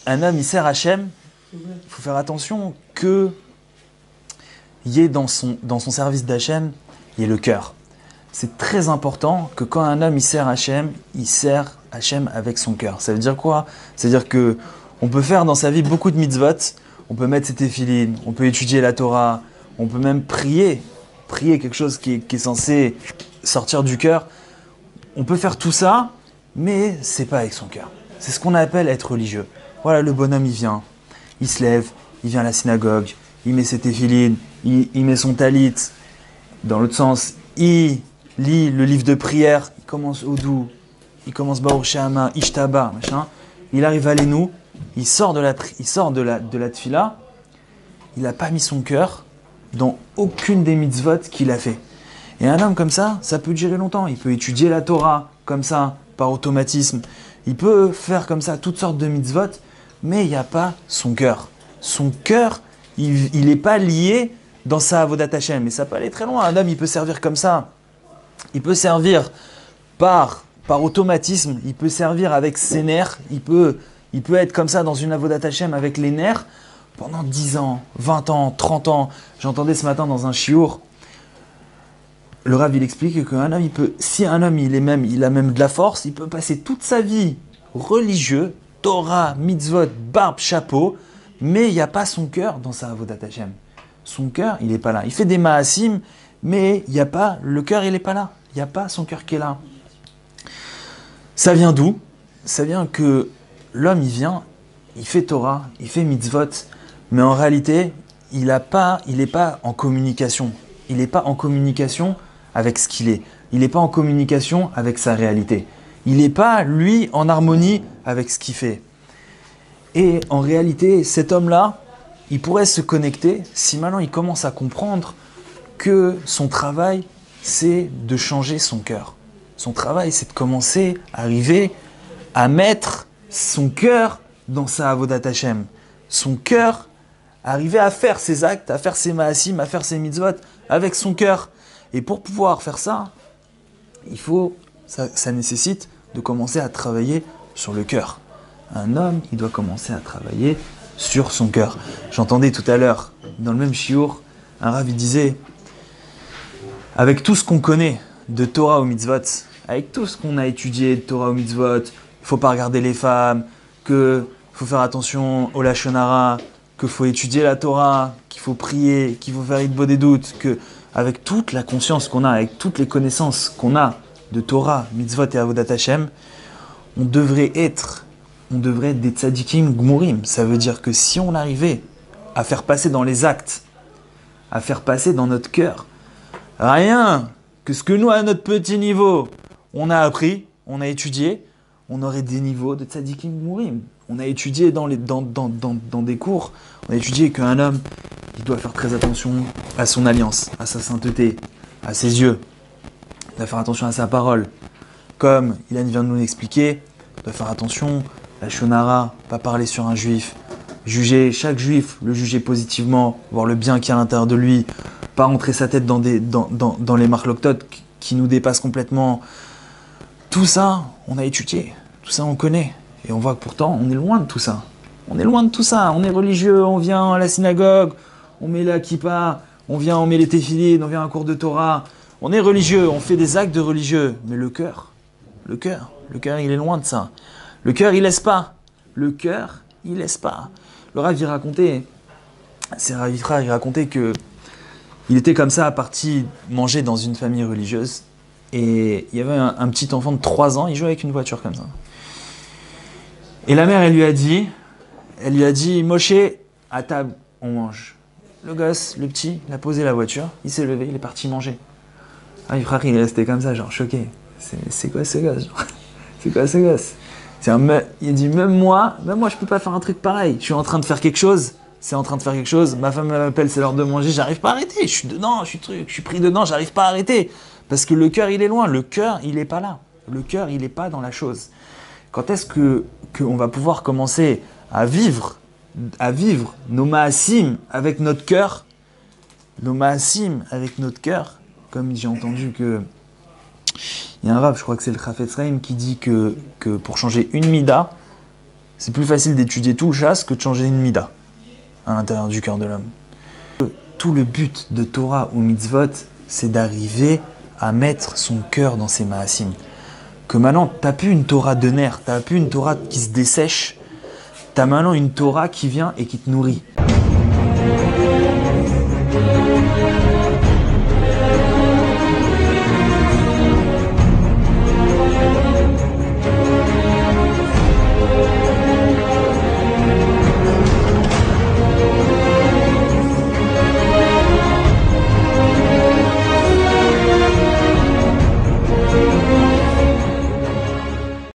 un homme, il sert Hachem, il faut faire attention que y ait dans son service d'Hachem, il y ait le cœur. C'est très important que quand un homme il sert Hachem avec son cœur. Ça veut dire quoi? C'est-à-dire que on peut faire dans sa vie beaucoup de mitzvot, on peut mettre ses téphilines, on peut étudier la Torah, on peut même prier quelque chose qui est censé sortir du cœur. On peut faire tout ça, mais c'est pas avec son cœur. C'est ce qu'on appelle être religieux. Voilà, le bonhomme il vient, il se lève, il vient à la synagogue, il met ses téphilines, il met son talit. Dans l'autre sens, il lit le livre de prière, il commence au doux, il commence Baruch She'ama, Ishtaba, machin. Il arrive à l'Enou, il sort de la tfila, il n'a pas mis son cœur dans aucune des mitzvot qu'il a fait. Et un homme comme ça peut durer longtemps. Il peut étudier la Torah comme ça, par automatisme. Il peut faire comme ça toutes sortes de mitzvot, mais il n'y a pas son cœur. Son cœur, il n'est pas lié dans sa avodat Hashem. Mais ça peut aller très loin. Un homme, il peut servir comme ça. Il peut servir par automatisme. Il peut servir avec ses nerfs. Il peut être comme ça dans une avodat Hashem avec les nerfs pendant 10 ans, 20 ans, 30 ans. J'entendais ce matin dans un shiur, le Rav il explique qu'un homme, si un homme il a même de la force, il peut passer toute sa vie religieux, Torah, mitzvot, barbe, chapeau, mais il n'y a pas son cœur dans sa avodat Hashem. Son cœur, il n'est pas là. Il fait des ma'asim, mais il n'y a pas, le cœur, il n'est pas là. Il n'y a pas son cœur qui est là. Ça vient d'où? Ça vient que l'homme, il vient, il fait Torah, il fait mitzvot, mais en réalité, il n'est pas en communication. Il n'est pas en communication avec ce qu'il est. Il n'est pas en communication avec sa réalité. Il n'est pas, lui, en harmonie avec ce qu'il fait. Et en réalité, cet homme-là, il pourrait se connecter si maintenant il commence à comprendre que son travail, c'est de changer son cœur. Son travail, c'est de commencer à arriver à mettre son cœur dans sa avodat Hashem. Son cœur, arriver à faire ses actes, à faire ses maasim, à faire ses mitzvot avec son cœur. Et pour pouvoir faire ça, ça nécessite de commencer à travailler sur le cœur. Un homme, il doit commencer à travailler sur son cœur. J'entendais tout à l'heure, dans le même shiur, un rav il disait, avec tout ce qu'on connaît de Torah au mitzvot, avec tout ce qu'on a étudié de Torah au mitzvot, il ne faut pas regarder les femmes, qu'il faut faire attention au lashon hara, qu'il faut étudier la Torah, qu'il faut prier, qu'il faut faire hitbod et doute, avec toute la conscience qu'on a, avec toutes les connaissances qu'on a de Torah, mitzvot et avodat Hashem, on devrait être des tzadikim gmurim. Ça veut dire que si on arrivait à faire passer dans les actes, à faire passer dans notre cœur, rien que ce que nous, à notre petit niveau, on a appris, on a étudié, on aurait des niveaux de tzadikim gmurim. On a étudié dans des cours, on a étudié qu'un homme, il doit faire très attention à son alliance, à sa sainteté, à ses yeux. Il doit faire attention à sa parole. Comme Ilan vient de nous l'expliquer, il doit faire attention à la shonara, pas parler sur un juif, juger chaque juif, le juger positivement, voir le bien qu'il y a à l'intérieur de lui, pas rentrer sa tête dans les marloktot qui nous dépassent complètement. Tout ça, on a étudié, tout ça on connaît. Et on voit que pourtant, on est loin de tout ça. On est loin de tout ça. On est religieux, on vient à la synagogue, on met la kippa, on met les téphilines, on vient à un cours de Torah. On est religieux, on fait des actes de religieux. Mais le cœur, il est loin de ça. Le cœur, il laisse pas. Le cœur, il laisse pas. Le Rav, il racontait que il était comme ça, parti manger dans une famille religieuse. Et il y avait un petit enfant de 3 ans, il jouait avec une voiture comme ça. Et la mère, elle lui a dit, Moshe, à table, on mange. Le gosse, le petit, il a posé la voiture, il s'est levé, il est parti manger. Ah, le frère, il est resté comme ça, genre choqué. C'est quoi ce gosse genre C'est quoi ce gosse Il a dit, même moi, je peux pas faire un truc pareil. Je suis en train de faire quelque chose, ma femme m'appelle, c'est l'heure de manger, j'arrive pas à arrêter. Je suis dedans, je suis pris dedans, j'arrive pas à arrêter. Parce que le cœur, il est loin, le cœur, il est pas là. Le cœur, il est pas dans la chose. Quand est-ce qu'on va pouvoir commencer à vivre nos ma'asim avec notre cœur, comme j'ai entendu que il y a un rab, je crois que c'est le Chafetz Chaim, qui dit que pour changer une mida, C'est plus facile d'étudier tout le chasse que de changer une mida à l'intérieur du cœur de l'homme. Tout le but de Torah ou mitzvot, c'est d'arriver à mettre son cœur dans ses maasim. Que maintenant, t'as plus une Torah de nerfs, t'as plus une Torah qui se dessèche, t'as maintenant une Torah qui vient et qui te nourrit.